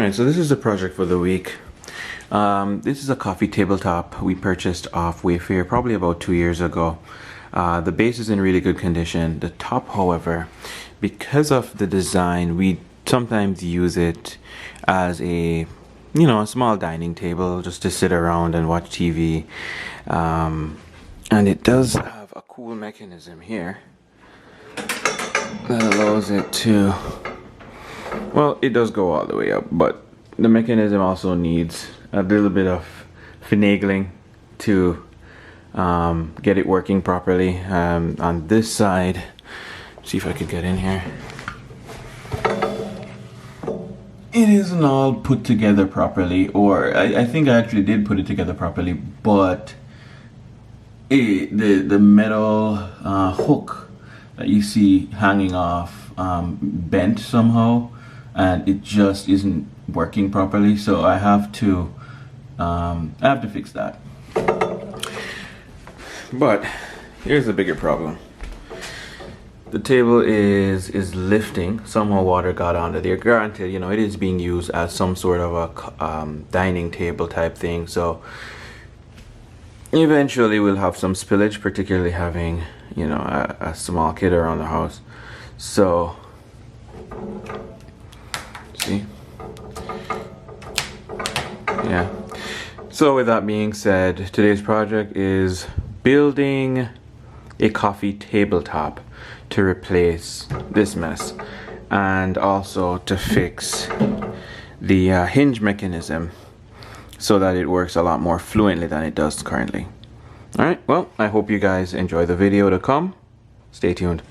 Alright, so this is the project for the week. This is a coffee tabletop we purchased off Wayfair probably about 2 years ago. The base is in really good condition. The top, however, because of the design, we sometimes use it as a small dining table just to sit around and watch TV. And it does have a cool mechanism here that allows it to, well, it does go all the way up, but the mechanism also needs a little bit of finagling to get it working properly. On this side, see if I could get in here. It isn't all put together properly, or I think I actually did put it together properly, but the metal hook that you see hanging off bent somehow, and it just isn't working properly. So I have to fix that. But here's the bigger problem. The table is lifting. Somehow water got onto there. Granted, it is being used as some sort of a dining table type thing. So eventually we'll have some spillage, particularly having a small kid around the house. So see, yeah. So with that being said, today's project is building a coffee tabletop to replace this mess, and also to fix the hinge mechanism so that it works a lot more fluently than it does currently. Alright, well, I hope you guys enjoy the video to come. Stay tuned.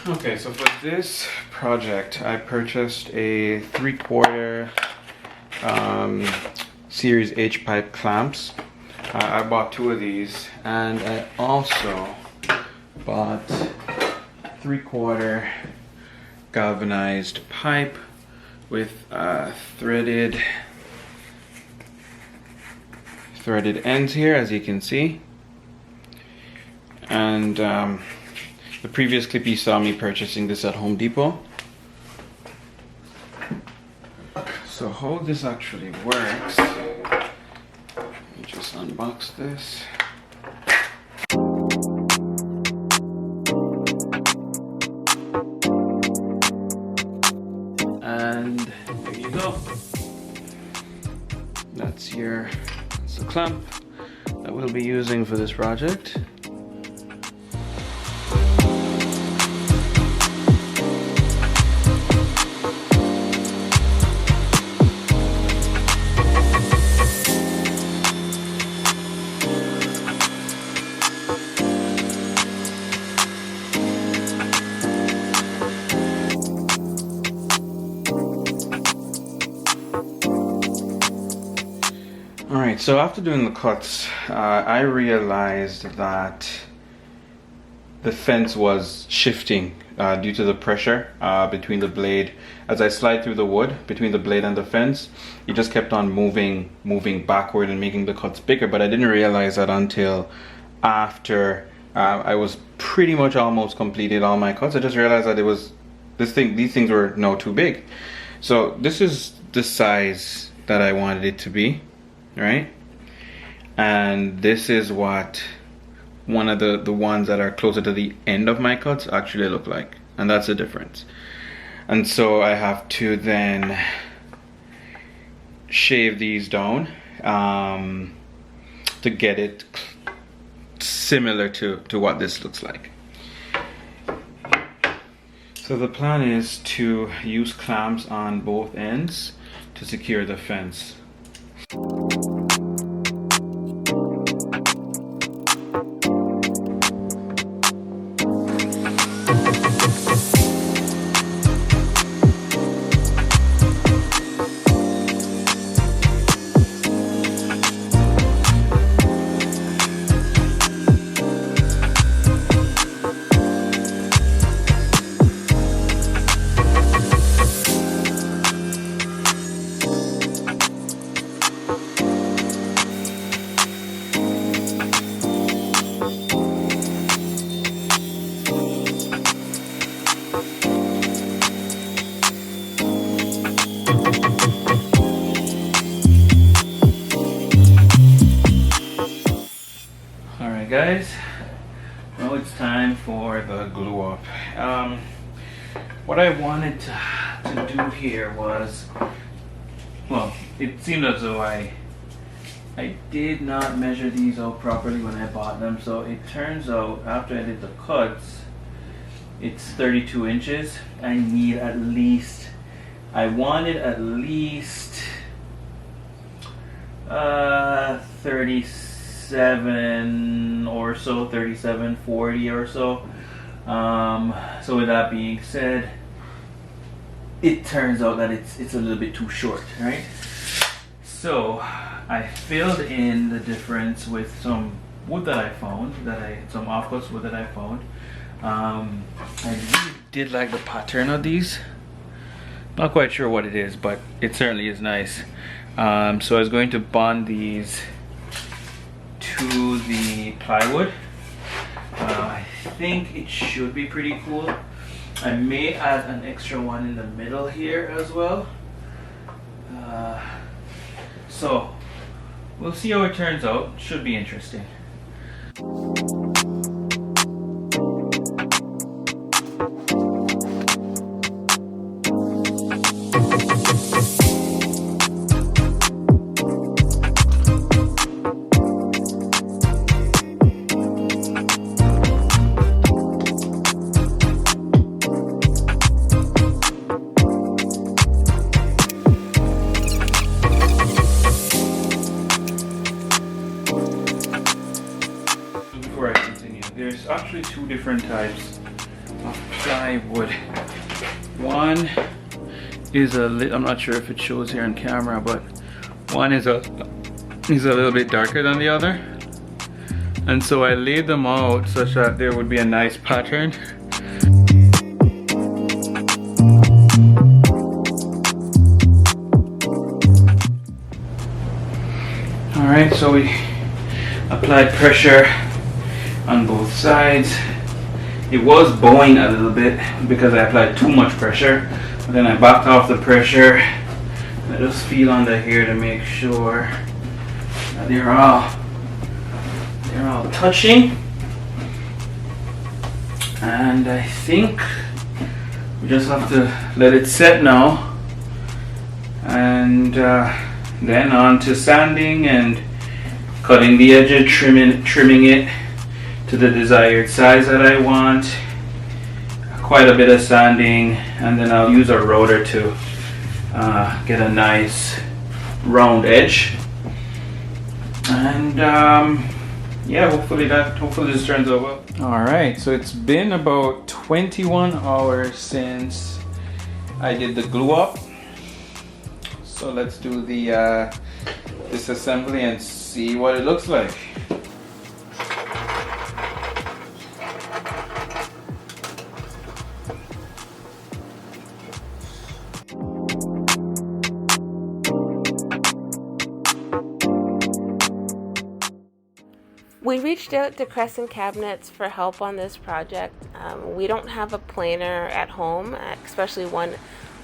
Okay, so for this project, I purchased a 3/4 Series H pipe clamps. I bought 2 of these, and I also bought 3/4 galvanized pipe with threaded ends here, as you can see. And the previous clip you saw me purchasing this at Home Depot. So how this actually works, let me just unbox this. And there you go. That's the clamp that we'll be using for this project. Alright, so after doing the cuts, I realized that the fence was shifting due to the pressure between the blade. As I slide through the wood between the blade and the fence, it just kept on moving backward and making the cuts bigger. But I didn't realize that until after I was pretty much almost completed all my cuts. I just realized that these things were now too big. So this is the size that I wanted it to be. Right, and this is what one of the ones that are closer to the end of my cuts actually look like, and that's the difference. And so I have to then shave these down to get it similar to what this looks like. So the plan is to use clamps on both ends to secure the fence. Guys, well, it's time for the glue up. What I wanted to do here was, well, it seemed as though I did not measure these out properly when I bought them, so it turns out after I did the cuts, it's 32 inches. I need at least, I wanted at least 37 or so, 37, 40 or so. So with that being said, it turns out that it's a little bit too short, right? So I filled in the difference with some wood that I found, some offcuts wood that I found. I really did like the pattern of these. Not quite sure what it is, but it certainly is nice. So I was going to bond these to the plywood. I think it should be pretty cool. I may add an extra one in the middle here as well. So we'll see how it turns out. Should be interesting. There's actually two different types of plywood. One is I'm not sure if it shows here on camera, but one is a little bit darker than the other. And so I laid them out such that there would be a nice pattern. Alright, so we applied pressure on both sides. It was bowing a little bit because I applied too much pressure, but then I backed off the pressure. I just feel under here to make sure that they're all touching. And I think we just have to let it set now, and then on to sanding and cutting the edges, trimming it to the desired size that I want. Quite a bit of sanding, and then I'll use a router to get a nice round edge. And yeah, hopefully this turns out well. All right, so it's been about 21 hours since I did the glue up. So let's do the disassembly and see what it looks like. We reached out to Crescent Cabinets for help on this project. We don't have a planer at home, especially one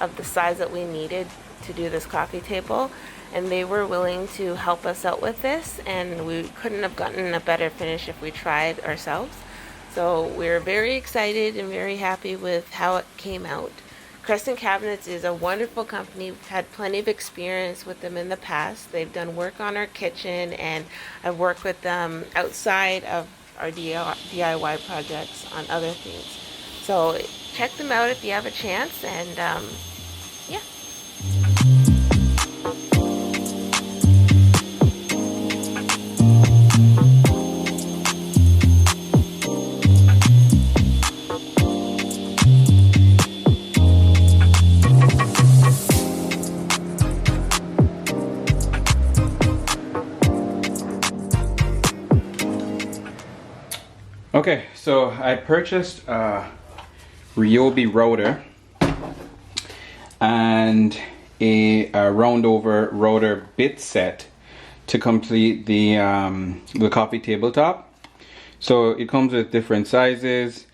of the size that we needed to do this coffee table, and they were willing to help us out with this, and we couldn't have gotten a better finish if we tried ourselves. So we're very excited and very happy with how it came out. Crescent Cabinets is a wonderful company. We've had plenty of experience with them in the past. They've done work on our kitchen, and I've worked with them outside of our DIY projects on other things. So check them out if you have a chance, and yeah. Okay, so I purchased a Ryobi router and a round over router bit set to complete the coffee tabletop. So it comes with different sizes.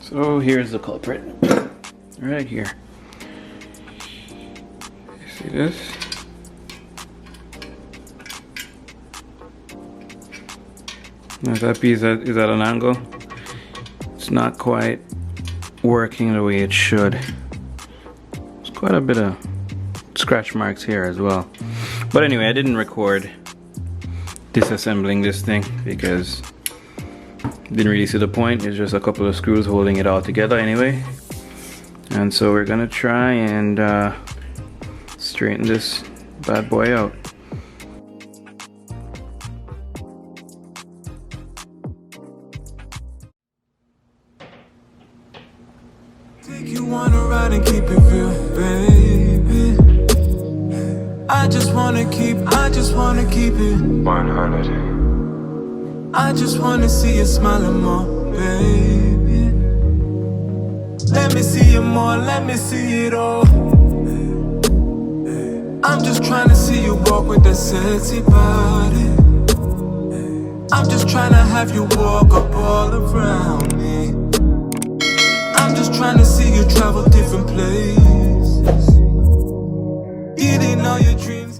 So here's the culprit, right here. You see this? Now that piece is at an angle. It's not quite working the way it should. There's quite a bit of scratch marks here as well. But anyway, I didn't record disassembling this thing because didn't really see the point. It's just a couple of screws holding it all together anyway. And so we're gonna try and straighten this bad boy out. Take you on a ride and keep it real, baby. I just wanna keep it 100. I just wanna see you smiling more, baby. Let me see you more, let me see it all. I'm just trying to see you walk with that sexy body. I'm just trying to have you walk up all around me. I'm just trying to see you travel different places, getting all your dreams.